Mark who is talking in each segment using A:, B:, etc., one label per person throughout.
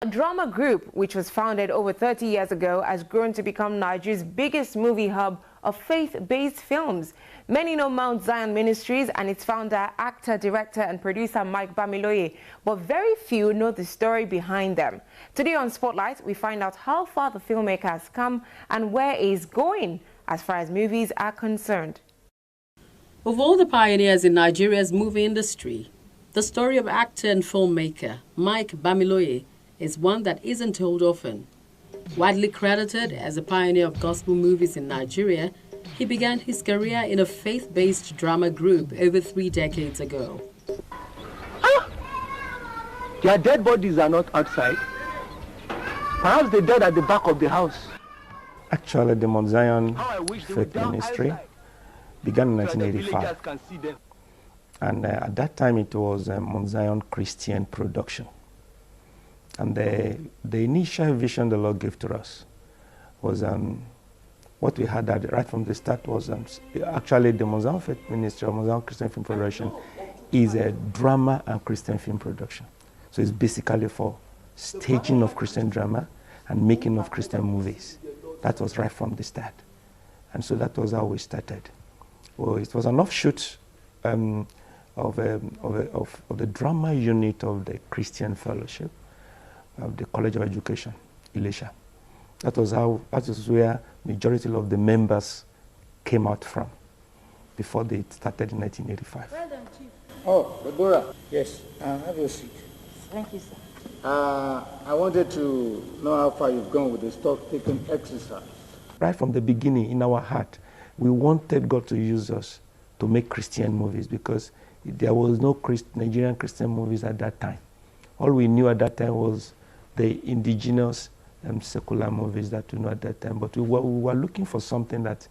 A: A drama group, which was founded over 30 years ago, has grown to become Nigeria's biggest movie hub of faith-based films. Many know Mount Zion Ministries and its founder, actor, director and producer Mike-Bamiloye, but very few know the story behind them. Today on Spotlight, we find out how far the filmmaker has come and where he is going as far as movies are concerned.
B: Of all the pioneers in Nigeria's movie industry, the story of actor and filmmaker Mike-Bamiloye is one that isn't told often. Widely credited as a pioneer of gospel movies in Nigeria, he began his career in a faith-based drama group over 3 decades ago.
C: Their dead bodies are not outside. Perhaps they died at the back of the house.
D: Actually, the Mount Zion Faith Ministry began in 1985. And at that time, it was Mount Zion Christian production. And the initial vision the Lord gave to us was what we had right from the start was actually the Mount Zion Faith Ministry, or Mount Zion Christian Film Production, is a drama and Christian film production. So it's basically for staging of Christian drama and making of Christian movies. That was right from the start. And so that was how we started. Well, it was an offshoot of the drama unit of the Christian Fellowship of the College of Education, Elisha. That is where majority of the members came out from before they started in 1985.
E: Well done, Chief.
F: Oh, Deborah, yes, have your seat.
E: Thank you, sir.
F: I wanted to know how far you've gone with the stock-taking exercise.
D: Right from the beginning, in our heart, we wanted God to use us to make Christian movies because there was no Nigerian Christian movies at that time. All we knew at that time was the indigenous secular movies that we know at that time. But we were looking for something that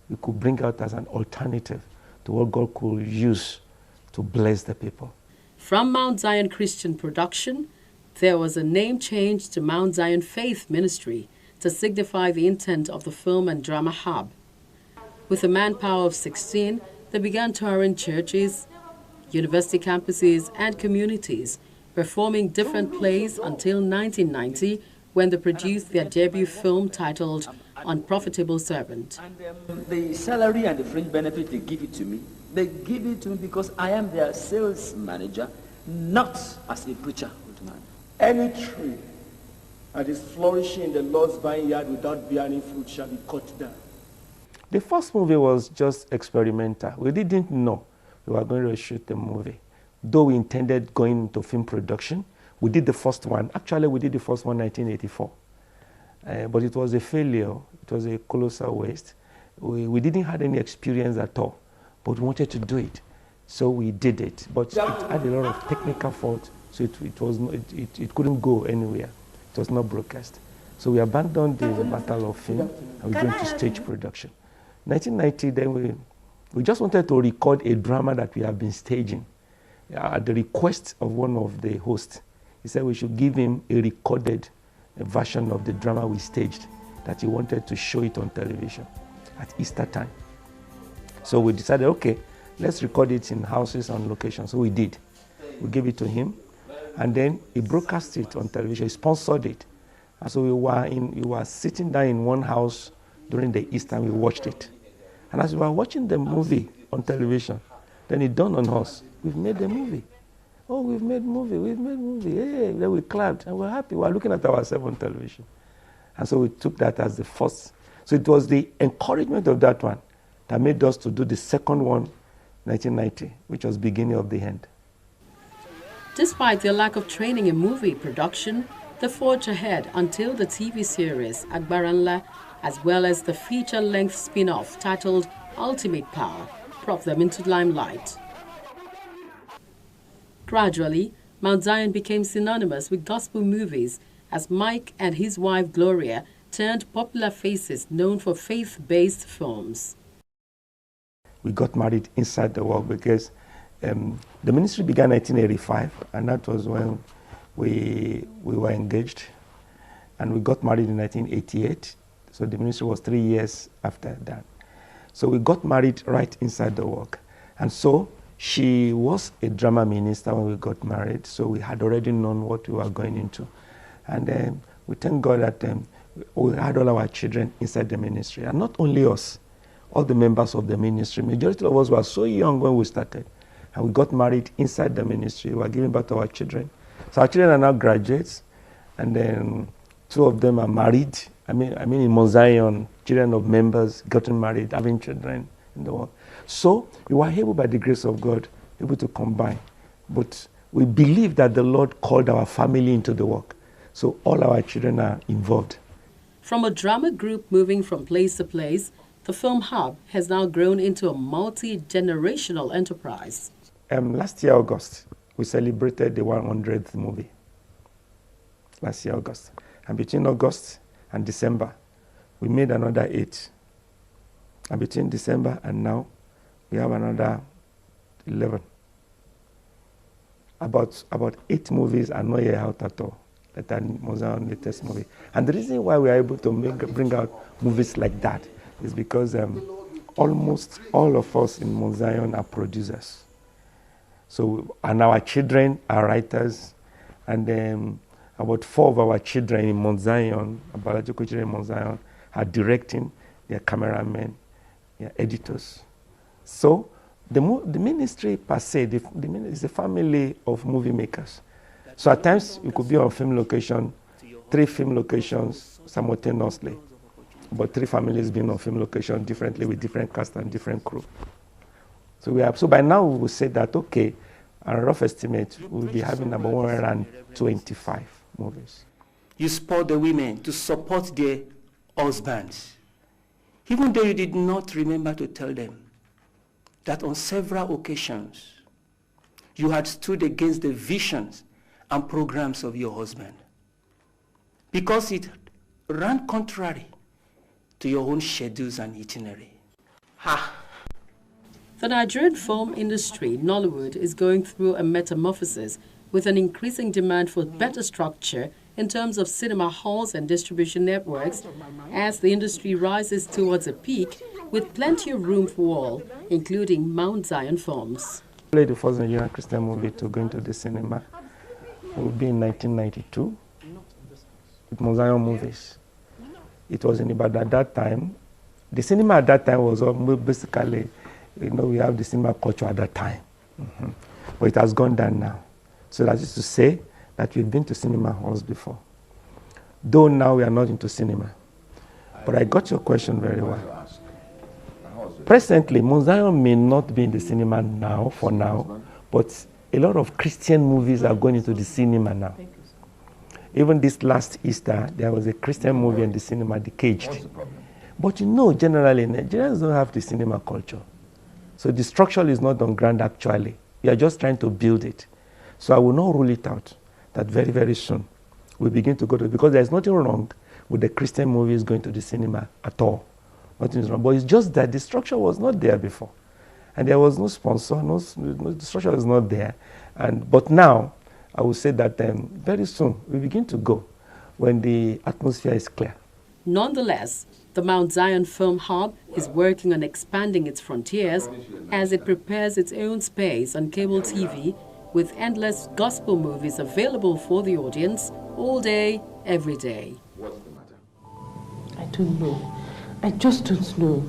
D: we could bring out as an alternative to what God could use to bless the people.
B: From Mount Zion Christian Production, there was a name change to Mount Zion Faith Ministry to signify the intent of the film and drama hub. With a manpower of 16, they began touring churches, university campuses and communities, performing different plays until 1990, when they produced their debut film titled Unprofitable Servant.
G: And the salary and the fringe benefit they give it to me because I am their sales manager, not as a preacher.
C: Any tree that is flourishing in the Lord's vineyard without bearing fruit shall be cut down.
D: The first movie was just experimental. We didn't know we were going to shoot the movie. Though we intended going into film production, we did the first one. Actually, we did the first one in 1984. But it was a failure. It was a colossal waste. We didn't have any experience at all, but we wanted to do it. So we did it. But it had a lot of technical fault, so it couldn't go anywhere. It was not broadcast. So we abandoned the battle of film and we went to stage production. 1990, then we just wanted to record a drama that we have been staging. At the request of one of the hosts, he said we should give him a recorded version of the drama we staged, that he wanted to show it on television at Easter time. So we decided, okay, let's record it in houses on location. So we did. We gave it to him, and then he broadcast it on television. He sponsored it. And so we were sitting down in one house during the Easter, and we watched it. And as we were watching the movie on television, then it dawned on us, we've made the movie. Oh, we've made movie. Hey, then we clapped and we're happy. We're looking at ourselves on television. And so we took that as the first. So it was the encouragement of that one that made us to do the second one, 1990, which was beginning of the end.
B: Despite their lack of training in movie production, they forged ahead until the TV series Agbaranla, as well as the feature-length spin-off titled Ultimate Power, brought them into limelight. Gradually, Mount Zion became synonymous with gospel movies as Mike and his wife Gloria turned popular faces known for faith-based films.
D: We got married inside the work because the ministry began in 1985, and that was when we were engaged, and we got married in 1988. So the ministry was 3 years after that. So we got married right inside the work. And so she was a drama minister when we got married, so we had already known what we were going into. And we thank God that we had all our children inside the ministry. And not only us, all the members of the ministry. Majority of us were so young when we started. And we got married inside the ministry. We were giving birth to our children. So our children are now graduates. And then 2 of them are married. I mean in Mount Zion, children of members gotten married, having children in the world. So we were able, by the grace of God, able to combine. But we believe that the Lord called our family into the work. So all our children are involved.
B: From a drama group moving from place to place, the Film Hub has now grown into a multi-generational enterprise.
D: Last year, August, we celebrated the 100th movie. Last year, August. And between August and December, we made another 8. And between December and now, we have another 11. About 8 movies are not yet out at all. That are Mozambique's latest movie. And the reason why we are able to bring out movies like that is because almost all of us in Mount Zion are producers. So, and our children are writers, and about 4 of our children in Mount Zion, biological children in Mount Zion, are directing, they are cameramen, they are editors. So the ministry per se, is a family of movie makers. So at times you could be on film location, 3 film locations simultaneously, but 3 families being on film location differently with different cast and different crew. So by now we will say that, okay, a rough estimate, we'll be having about 125 movies.
C: You support the women to support their husbands, even though you did not remember to tell them that on several occasions you had stood against the visions and programs of your husband because it ran contrary to your own schedules and itinerary. Ha!
B: The Nigerian film industry, Nollywood, is going through a metamorphosis with an increasing demand for better structure in terms of cinema halls and distribution networks as the industry rises towards a peak with plenty of room for all, including Mount Zion films.
D: I played the first Nigerian Christian movie to go into the cinema. It would be in 1992 with Mount Zion movies. It was in Ibadan at that time. The cinema at that time was basically, we have the cinema culture at that time. But it has gone down now. So that is to say that we've been to cinema halls before. Though now we are not into cinema. But I got your question very well. Presently, Mount Zion may not be in the cinema now, for now, but a lot of Christian movies are going into the cinema now. Even this last Easter, there was a Christian movie in the cinema, The Caged. But generally, Nigerians don't have the cinema culture. So the structure is not on ground actually. We are just trying to build it. So I will not rule it out that very, very soon we begin to go to, because there's nothing wrong with the Christian movies going to the cinema at all. Nothing is wrong. But it's just that the structure was not there before. And there was no sponsor, the structure was not there. But now, I will say that very soon we begin to go when the atmosphere is clear.
B: Nonetheless, the Mount Zion Film Hub is working on expanding its frontiers as it prepares its own space on cable TV with endless gospel movies available for the audience all day, every day.
E: I don't know. I just don't know.